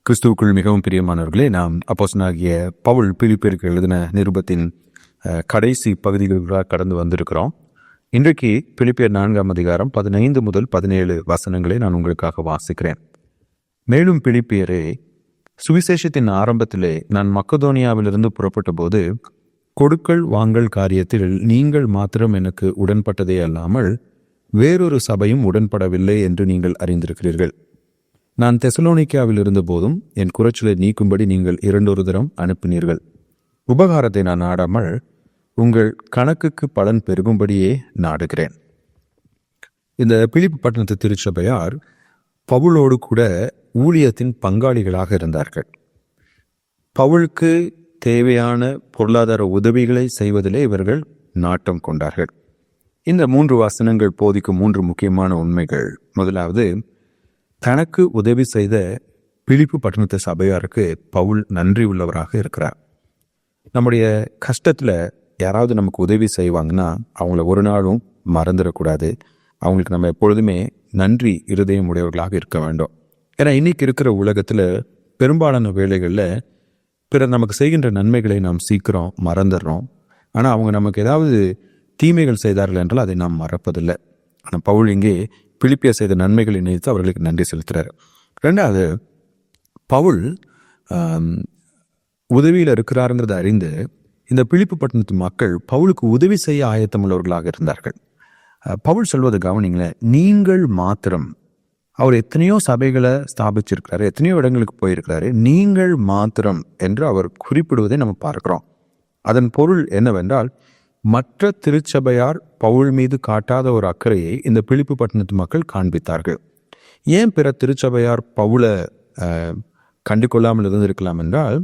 கிறிஸ்துவுக்குள் மிகவும் பிரியமானவர்களே, நாம் அப்போஸ்தலனாகிய பவுல் பிலிப்பியருக்கு எழுதின நிருபத்தின் கடைசி பகுதிகளாக கடந்து வந்திருக்கிறோம். இன்றைக்கு பிலிப்பியர் 4ஆம் அதிகாரம் 15 முதல் 17 வசனங்களை நான் உங்களுக்காக வாசிக்கிறேன். மேலும் பிலிப்பியரே, சுவிசேஷத்தின் ஆரம்பத்திலே நான் மக்கதோனியாவிலிருந்து புறப்பட்ட போது கொடுக்கல் வாங்கல் காரியத்தில் நீங்கள் மாத்திரம் எனக்கு உடன்பட்டதே அல்லாமல் வேறொரு சபையும் உடன்படவில்லை என்று நீங்கள் அறிந்திருக்கிறீர்கள். நான் தெசலோனிக்காவில் இருந்த போதும் என் குறைச்சலை நீக்கும்படி நீங்கள் 2 தரம் அனுப்பினீர்கள். உபகாரத்தை நான் நாடாமல் உங்கள் கணக்குக்கு பலன் பெருகும்படியே நாடுகிறேன். இந்த பிலிப்பு பட்டணத்து திருச்சபையார் பவுலோடு கூட ஊழியத்தின் பங்காளிகளாக இருந்தார்கள். பவுலுக்கு தேவையான பொருளாதார உதவிகளை செய்வதிலே இவர்கள் நாட்டம் கொண்டார்கள். இந்த 3 வசனங்கள் போதிக்கும் 3 முக்கியமான உண்மைகள். முதலாவது, தனக்கு உதவி செய்த பிலிப்பு பட்டணத்து சபையாருக்கு பவுல் நன்றி உள்ளவராக இருக்கிறார். நம்முடைய கஷ்டத்தில் யாராவது நமக்கு உதவி செய்வாங்கன்னா அவங்கள ஒரு நாளும் மறந்துடக்கூடாது. அவங்களுக்கு நம்ம எப்பொழுதுமே நன்றி இருதயம் உடையவர்களாக இருக்க வேண்டும். ஏன்னா இன்னைக்கு இருக்கிற உலகத்தில் பெரும்பாலான வேளைகளில் பிறர் நமக்கு செய்கின்ற நன்மைகளை நாம் சீக்கிரம் மறந்துடுறோம். ஆனால் அவங்க நமக்கு ஏதாவது தீமைகள் செய்தார்கள் என்றால் அதை நாம் மறப்பதில்லை. ஆனால் பவுல் இங்கே பிலிப்பியர் செய்த நன்மைகளை நினைத்து அவர்களுக்கு நன்றி செலுத்துகிறார். ரெண்டாவது, பவுல் உதவியில் இருக்கிறாருங்கிறத அறிந்து இந்த பிலிப்பு பட்டணத்து மக்கள் பவுலுக்கு உதவி செய்ய ஆயத்தம் உள்ளவர்களாக இருந்தார்கள். பவுல் சொல்வதை கவனிங்களேன், நீங்கள் மாத்திரம். அவர் எத்தனையோ சபைகளை ஸ்தாபிச்சிருக்கிறாரு, எத்தனையோ இடங்களுக்கு போயிருக்கிறாரு. நீங்கள் மாத்திரம் என்று அவர் குறிப்பிடுவதை நம்ம பார்க்கிறோம். அதன் பொருள் என்னவென்றால், மற்ற திருச்சபையார் பவுல் மீது காட்டாத ஒரு அக்கறையை இந்த பிலிப்பு பட்டணத்து மக்கள் காண்பித்தார்கள். ஏன் பிற திருச்சபையார் பவுலை கண்டு கொள்ளாமல் இருந்திருக்கலாம் என்றால்,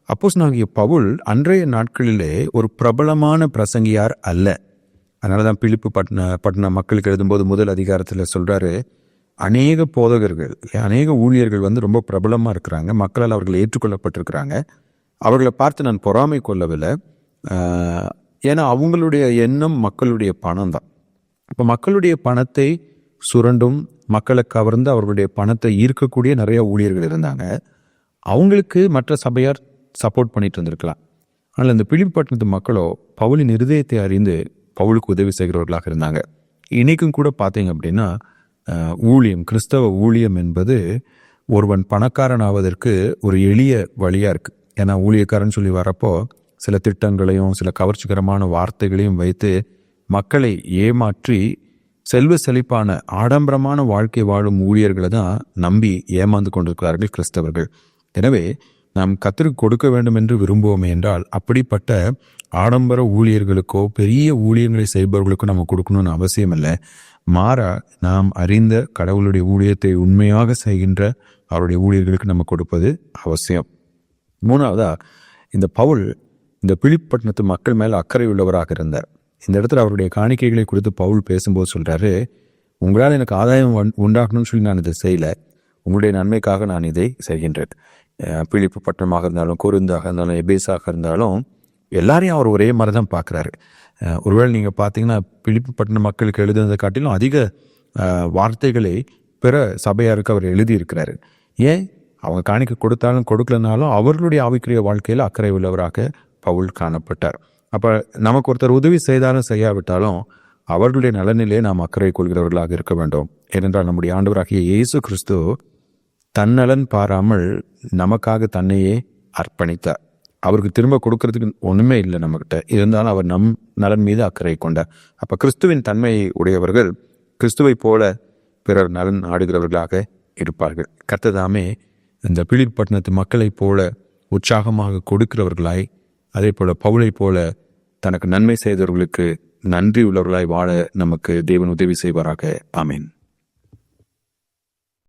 அப்போஸ்தலனாகிய பவுல் அன்றைய நாட்களிலே ஒரு பிரபலமான பிரசங்கியார் அல்ல. அதனால தான் பிலிப்பு பட்டண மக்களுக்கு எழுதும்போது முதல் அதிகாரத்தில் சொல்றாரு, அநேக போதகர்கள், அநேக ஊழியர்கள் ரொம்ப பிரபலமாக இருக்கிறாங்க, மக்களால் அவர்கள் ஏற்றுக்கொள்ளப்பட்டிருக்கிறாங்க. அவர்களை பார்த்து நான் பொறாமை கொள்ளவில்லை. ஏன்னா அவங்களுடைய எண்ணம் மக்களுடைய பணம் தான். இப்போ மக்களுடைய பணத்தை சுரண்டும் மக்களை கவர்ந்து அவர்களுடைய பணத்தை ஈர்க்கக்கூடிய நிறைய ஊழியர்கள் இருந்தாங்க. அவங்களுக்கு மற்ற சபையார் சப்போர்ட் பண்ணிட்டு இருந்திருக்கலாம். ஆனால் இந்த பிலிப்பு பட்டணத்து மக்களோ பவுலின் இருதயத்தை அறிந்து பவுலுக்கு உதவி செய்கிறவர்களாக இருந்தாங்க. இன்னைக்கும் கூட பார்த்தீங்க அப்படின்னா ஊழியம், கிறிஸ்தவ ஊழியம் என்பது ஒருவன் பணக்காரன் ஆவதற்கு ஒரு எளிய வழியாக இருக்குது. ஏன்னா ஊழியக்காரன் சொல்லி வரப்போ சில திட்டங்களையும் சில கவர்ச்சிகரமான வார்த்தைகளையும் வைத்து மக்களை ஏமாற்றி செல்வ செழிப்பான ஆடம்பரமான வாழ்க்கை வாழும் ஊழியர்களை தான் நம்பி ஏமாந்து கொண்டிருக்கிறார்கள் கிறிஸ்தவர்கள். எனவே நாம் கர்த்தருக்கு கொடுக்க வேண்டும் என்று விரும்புவோமே என்றால் அப்படிப்பட்ட ஆடம்பர ஊழியர்களுக்கோ பெரிய ஊழியர்களை செய்பவர்களுக்கோ நம்ம கொடுக்கணும்னு அவசியம் இல்லை. மாறா நாம் அறிந்த கடவுளுடைய ஊழியத்தை உண்மையாக செய்கின்ற அவருடைய ஊழியர்களுக்கு நம்ம கொடுப்பது அவசியம். மூணாவதா, இந்த பவுல் இந்த பிலிப்பு பட்டணத்து மக்கள் மேலே அக்கறை உள்ளவராக இருந்தார். இந்த இடத்துல அவருடைய காணிக்கைகளை குறித்து பவுல் பேசும்போது சொல்கிறாரு, உங்களால் எனக்கு ஆதாயம் உண்டாகணும்னு சொல்லி நான் இதை செய்யலை, உங்களுடைய நன்மைக்காக நான் இதை செய்கின்றேன். பிலிப்பு பட்டணமாக இருந்தாலும், கொரிந்தாக இருந்தாலும், எபேசாக இருந்தாலும் எல்லாரையும் அவர் ஒரே மாதிரி தான் பார்க்குறாரு. ஒருவேளை நீங்கள் பார்த்தீங்கன்னா பிலிப்பு பட்டண மக்களுக்கு எழுதுனதை காட்டிலும் அதிக வார்த்தைகளை பிற சபையாருக்கு அவர் எழுதியிருக்கிறாரு. ஏன்? அவங்க காணிக்கை கொடுத்தாலும் கொடுக்கலனாலும் அவர்களுடைய ஆவிக்குரிய வாழ்க்கையில் அக்கறை உள்ளவராக பவுல் காணப்பட்டார். அப்போ நமக்கு ஒருத்தர் உதவி செய்தாலும் செய்யாவிட்டாலும் அவர்களுடைய நலனிலே நாம் அக்கறை கொள்கிறவர்களாக இருக்க வேண்டும். ஏனென்றால் நம்முடைய ஆண்டவராகிய இயேசு கிறிஸ்து தன்னலன் பாராமல் நமக்காக தன்னையே அர்ப்பணித்தார். அவருக்கு திரும்ப கொடுக்கறதுக்கு ஒன்றுமே இல்லை நம்மகிட்ட, இருந்தாலும் அவர் நம் நலன் மீது அக்கறை கொண்டார். அப்போ கிறிஸ்துவின் தன்மையை உடையவர்கள் கிறிஸ்துவை போல பிறர் நலன் நாடுகிறவர்களாக இருப்பார்கள். கர்த்ததாமே இந்த பிலிப்பு பட்டணத்து மக்களைப் போல உற்சாகமாக கொடுக்கிறவர்களாய், அதே போல பவுலை போல தனக்கு நன்மை செய்தவர்களுக்கு நன்றி உள்ளவர்களாய் வாழ நமக்கு தேவன் உதவி செய்வாராக. ஆமீன்.